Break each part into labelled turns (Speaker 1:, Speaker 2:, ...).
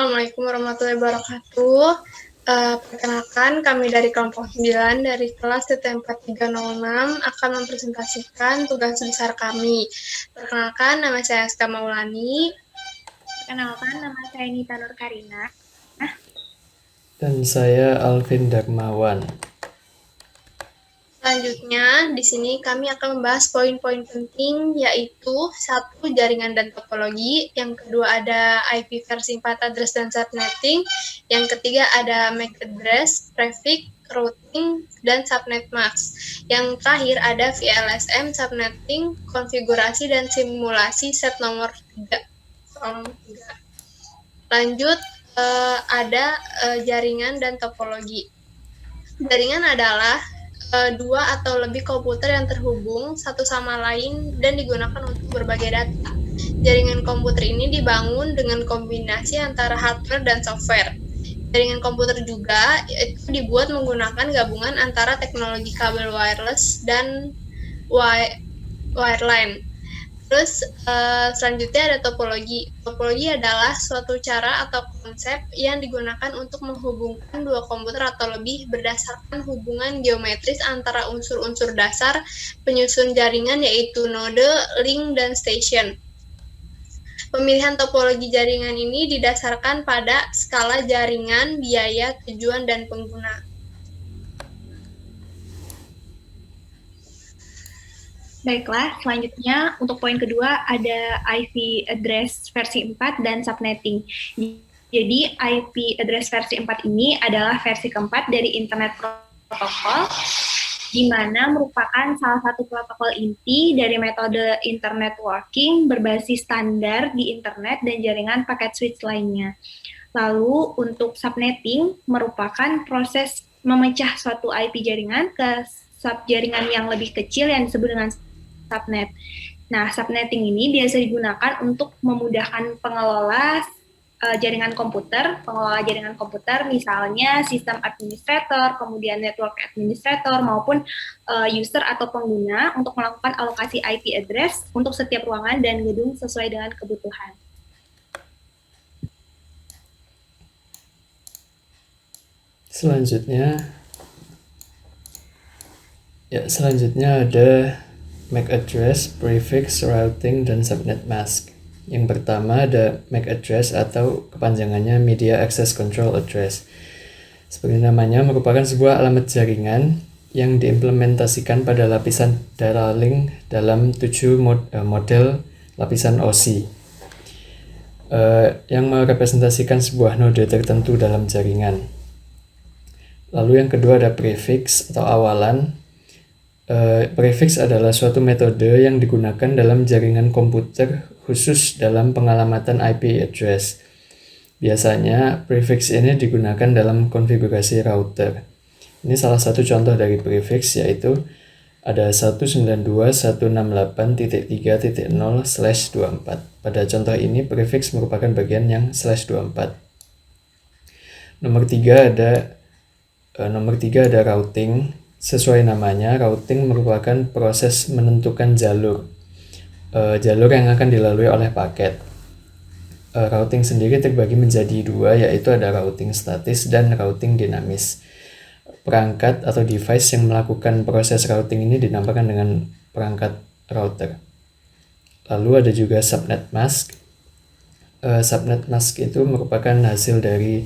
Speaker 1: Assalamualaikum warahmatullahi wabarakatuh. Perkenalkan, kami dari kelompok 9 dari kelas TT4306 akan mempresentasikan tugas besar kami. Perkenalkan, nama saya Aska Maulani.
Speaker 2: Perkenalkan, nama saya Nita Nur Karina.
Speaker 3: Dan saya Alvin Darmawan.
Speaker 1: Selanjutnya, di sini kami akan membahas poin-poin penting, yaitu 1. Jaringan dan topologi, yang kedua ada IP versi 4 address dan subnetting, yang ketiga ada MAC address, prefix, routing, dan subnet mask. Yang terakhir ada VLSM, subnetting, konfigurasi, dan simulasi set nomor 3. Lanjut, ada jaringan dan topologi. Jaringan adalah dua atau lebih komputer yang terhubung satu sama lain dan digunakan untuk berbagai data. Jaringan komputer ini dibangun dengan kombinasi antara hardware dan software. Jaringan komputer juga itu dibuat menggunakan gabungan antara teknologi kabel wireless dan wireline. Terus selanjutnya ada topologi. Topologi adalah suatu cara atau konsep yang digunakan untuk menghubungkan dua komputer atau lebih berdasarkan hubungan geometris antara unsur-unsur dasar penyusun jaringan yaitu node, link, dan station. Pemilihan topologi jaringan ini didasarkan pada skala jaringan, biaya, tujuan, dan pengguna.
Speaker 2: Baiklah, selanjutnya untuk poin kedua ada IP address versi 4 dan subnetting. Jadi IP address versi 4 ini adalah versi keempat dari Internet Protocol, di mana merupakan salah satu protokol inti dari metode Internet Working berbasis standar di Internet dan jaringan paket switch lainnya. Lalu untuk subnetting merupakan proses memecah suatu IP jaringan ke subjaringan yang lebih kecil yang disebut dengan subnet. Nah, subnetting ini biasa digunakan untuk memudahkan pengelola jaringan komputer, misalnya sistem administrator, kemudian network administrator, maupun user atau pengguna untuk melakukan alokasi IP address untuk setiap ruangan dan gedung sesuai dengan kebutuhan.
Speaker 3: Selanjutnya ada MAC address, prefix, routing, dan subnet mask. Yang pertama ada MAC address atau kepanjangannya Media Access Control Address. Seperti namanya, merupakan sebuah alamat jaringan yang diimplementasikan pada lapisan data link dalam 7 model lapisan OSI yang merepresentasikan sebuah node tertentu dalam jaringan. Lalu yang kedua ada prefix atau awalan. Prefix adalah suatu metode yang digunakan dalam jaringan komputer khusus dalam pengalamatan IP address. Biasanya prefix ini digunakan dalam konfigurasi router. Ini salah satu contoh dari prefix, yaitu ada 192.168.3.0/24. Pada contoh ini prefix merupakan bagian yang /24. Nomor 3 ada routing. Sesuai namanya, routing merupakan proses menentukan jalur yang akan dilalui oleh paket. Routing sendiri terbagi menjadi dua, yaitu ada routing statis dan routing dinamis. Perangkat atau device yang melakukan proses routing ini dinamakan dengan perangkat router. Lalu ada juga subnet mask. Subnet mask itu merupakan hasil dari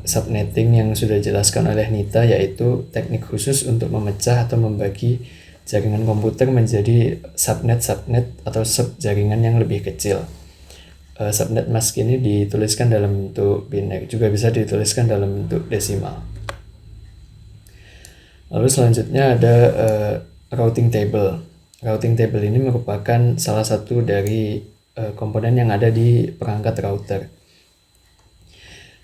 Speaker 3: subnetting yang sudah dijelaskan oleh Nita, yaitu teknik khusus untuk memecah atau membagi jaringan komputer menjadi subnet atau subjaringan yang lebih kecil. Subnet mask ini dituliskan dalam bentuk biner, juga bisa dituliskan dalam bentuk desimal. Lalu selanjutnya ada routing table. Routing table ini merupakan salah satu dari komponen yang ada di perangkat router.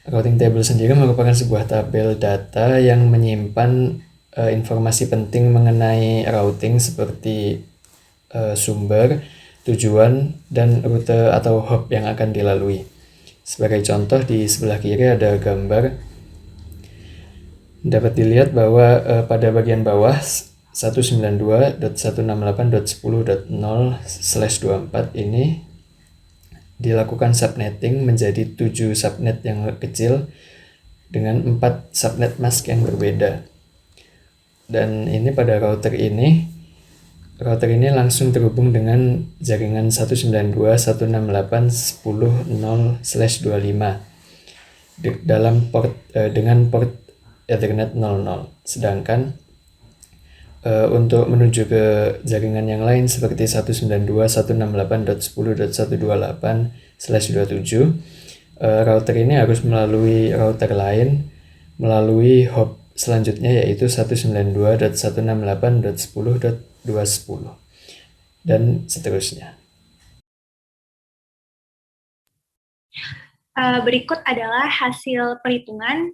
Speaker 3: Routing table sendiri merupakan sebuah tabel data yang menyimpan informasi penting mengenai routing seperti sumber, tujuan, dan rute atau hop yang akan dilalui. Sebagai contoh, di sebelah kiri ada gambar. Dapat dilihat bahwa pada bagian bawah 192.168.10.0/24 ini dilakukan subnetting menjadi 7 subnet yang kecil dengan 4 subnet mask yang berbeda. Dan ini pada router ini langsung terhubung dengan jaringan 192.168.10.0/25 dalam dengan port Ethernet 00. Sedangkan untuk menuju ke jaringan yang lain seperti 192.168.10.128/27, router ini harus melalui router lain melalui hop selanjutnya, yaitu 192.168.10.210 dan seterusnya.
Speaker 2: Berikut adalah hasil perhitungan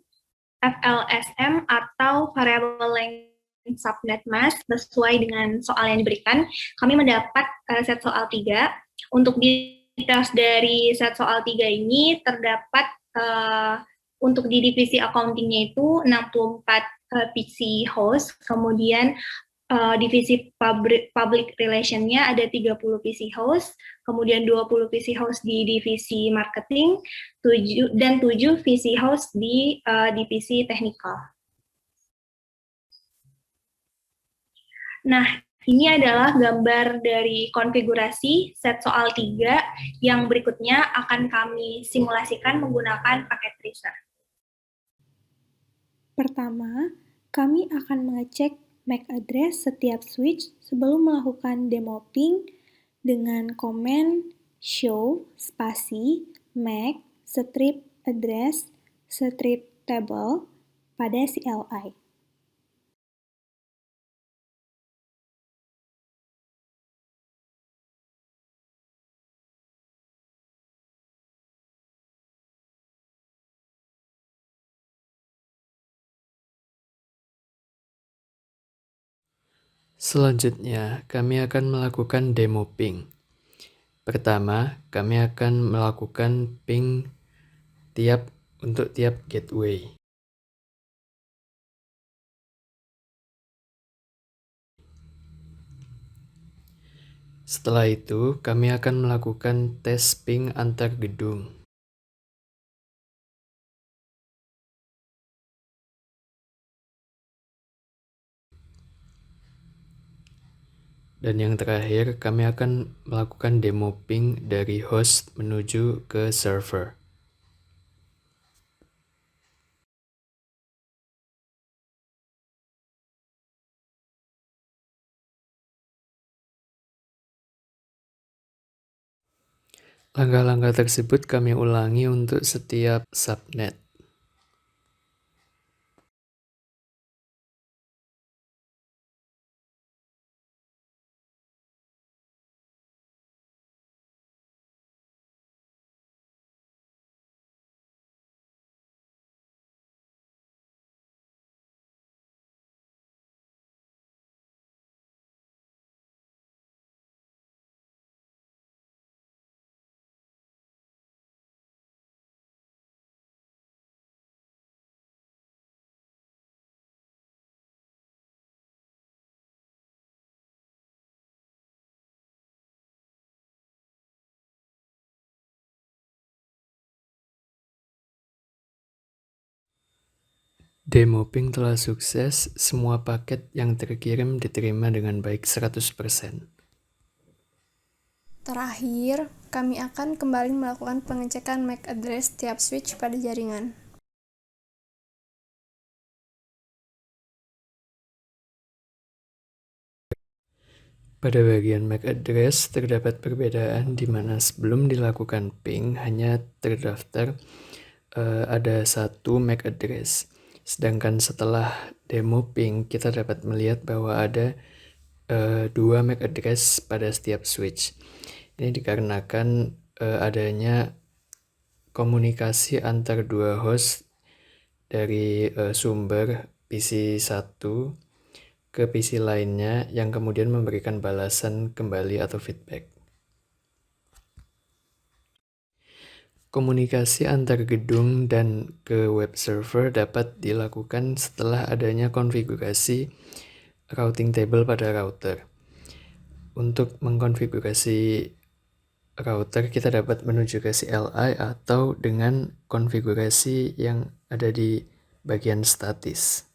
Speaker 2: VLSM atau Variable Length Subnet Mask sesuai dengan soal yang diberikan. Kami mendapat set soal 3. Untuk details dari set soal 3 ini terdapat untuk di divisi accounting-nya itu 64 PC host, kemudian divisi public relation-nya ada 30 PC host, kemudian 20 PC host di divisi marketing, 7 PC host di divisi technical. Nah, ini adalah gambar dari konfigurasi set soal 3 yang berikutnya akan kami simulasikan menggunakan paket tracer.
Speaker 4: Pertama, kami akan mengecek MAC address setiap switch sebelum melakukan demo ping dengan komen show spasi MAC strip address strip table pada CLI.
Speaker 3: Selanjutnya, kami akan melakukan demo ping. Pertama, kami akan melakukan ping untuk tiap gateway. Setelah itu, kami akan melakukan tes ping antar gedung. Dan yang terakhir, kami akan melakukan demo ping dari host menuju ke server. Langkah-langkah tersebut kami ulangi untuk setiap subnet. Demo ping telah sukses, semua paket yang terkirim diterima dengan baik 100%.
Speaker 5: Terakhir, kami akan kembali melakukan pengecekan MAC address tiap switch pada jaringan.
Speaker 3: Pada bagian MAC address terdapat perbedaan di mana sebelum dilakukan ping hanya terdaftar ada satu MAC address. Sedangkan setelah demo ping kita dapat melihat bahwa ada 2 MAC address pada setiap switch. Ini dikarenakan adanya komunikasi antar dua host dari sumber PC 1 ke PC lainnya yang kemudian memberikan balasan kembali atau feedback. Komunikasi antar gedung dan ke web server dapat dilakukan setelah adanya konfigurasi routing table pada router. Untuk mengkonfigurasi router kita dapat menuju ke CLI atau dengan konfigurasi yang ada di bagian statis.